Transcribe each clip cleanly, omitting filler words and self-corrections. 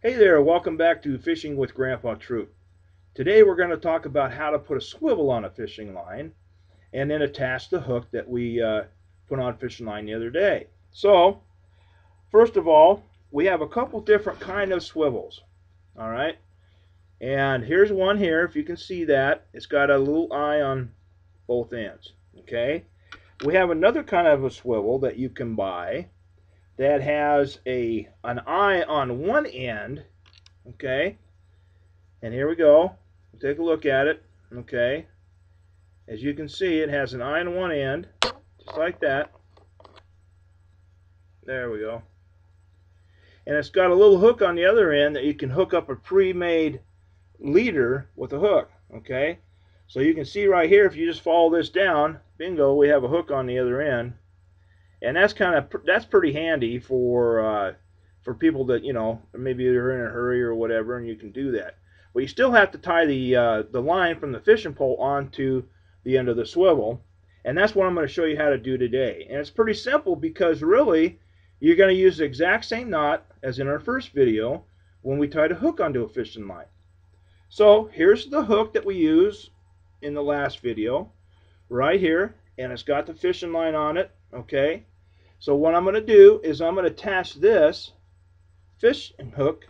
Hey there, welcome back to Fishing with Grandpa Throop. Today we're going to talk about how to put a swivel on a fishing line and then attach the hook that we put on fishing line the other day. So, first of all, we have a couple different kind of swivels. All right, and here's one here. If you can see that, it's got a little eye on both ends. Okay, we have another kind of a swivel that you can buy that has an eye on one end. Okay, and here we go. Take a look at it. Okay, as you can see, it has an eye on one end, just like that. There we go. And it's got a little hook on the other end that you can hook up a pre-made leader with a hook. Okay, so you can see right here, if you just follow this down, bingo, we have a hook on the other end, and that's pretty handy for people that, you know, maybe they're in a hurry or whatever, and you can do that. But you still have to tie the line from the fishing pole onto the end of the swivel, and that's what I'm going to show you how to do today. And it's pretty simple because really you're going to use the exact same knot as in our first video when we tied a hook onto a fishing line. So here's the hook that we used in the last video right here, and it's got the fishing line on it. Okay, so what I'm going to do is I'm going to attach this fishing hook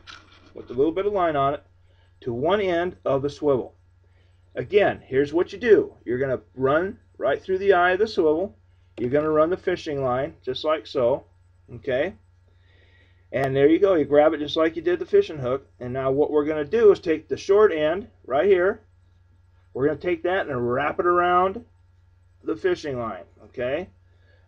with a little bit of line on it to one end of the swivel. Again, here's what you do. You're going to run right through the eye of the swivel. You're going to run the fishing line just like so. Okay, and there you go. You grab it just like you did the fishing hook. And now what we're going to do is take the short end right here. We're going to take that and wrap it around the fishing line. Okay,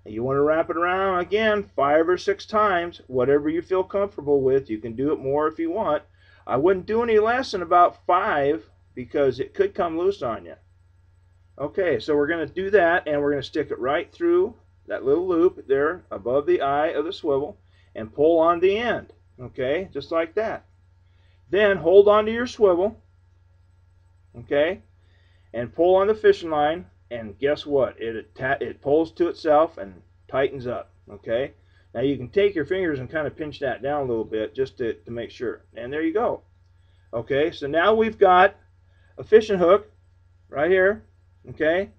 and you want to wrap it around again 5 or 6 times, whatever you feel comfortable with. You can do it more if you want. I wouldn't do any less than about 5 because it could come loose on you. Okay, so we're going to do that, and we're going to stick it right through that little loop there above the eye of the swivel and pull on the end. Okay, just like that. Then hold on to your swivel, okay, and pull on the fishing line, and guess what? It pulls to itself and tightens up. Okay, now you can take your fingers and kind of pinch that down a little bit just to make sure. And there you go. Okay, so now we've got a fishing hook right here. Okay,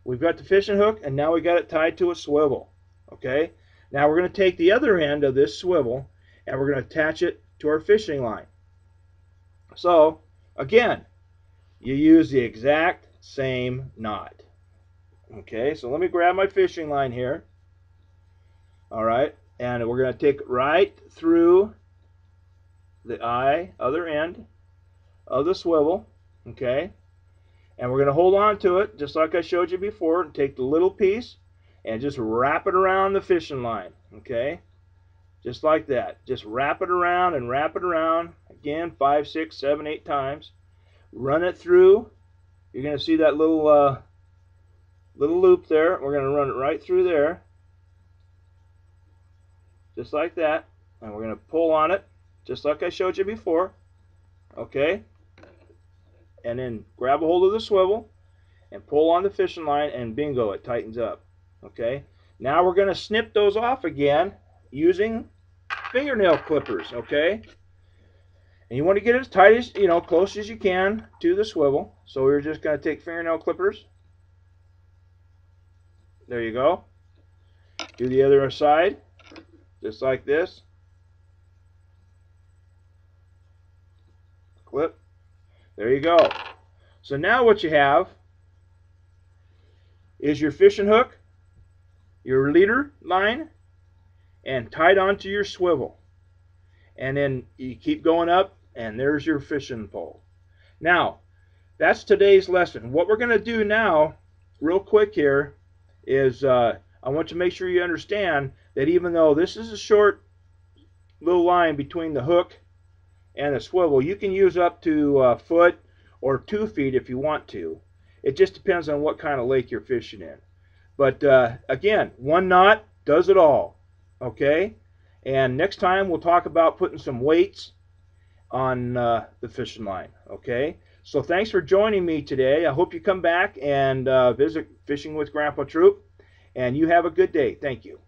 we've got the fishing hook, and now we got it tied to a swivel. Okay, now we're going to take the other end of this swivel and we're going to attach it to our fishing line. So again, you use the exact same knot. Okay, so let me grab my fishing line here. All right, and we're going to take it right through the other end of the swivel. Okay, and we're going to hold on to it just like I showed you before, and take the little piece and just wrap it around the fishing line. Okay, just like that. Just wrap it around and wrap it around again 5, 6, 7, 8 times. Run it through. You're going to see that little loop there. We're going to run it right through there, just like that, and we're going to pull on it just like I showed you before. Okay, and then grab a hold of the swivel and pull on the fishing line, and bingo, it tightens up. Okay, now we're going to snip those off again using fingernail clippers. Okay, and you want to get it as tight as, you know, close as you can to the swivel. So we're just going to take fingernail clippers. There you go. Do the other side just like this. Clip. There you go. So now what you have is your fishing hook, your leader line, and tied onto your swivel. And then you keep going up, and there's your fishing pole. Now, that's today's lesson. What we're going to do now, real quick here, is I want to make sure you understand that even though this is a short little line between the hook and the swivel, you can use up to a foot or 2 feet if you want to. It just depends on what kind of lake you're fishing in. But again, one knot does it all. Okay, and next time we'll talk about putting some weights on the fishing line. Okay, so thanks for joining me today. I hope you come back and visit Fishing with Grandpa Throop, and you have a good day. Thank you.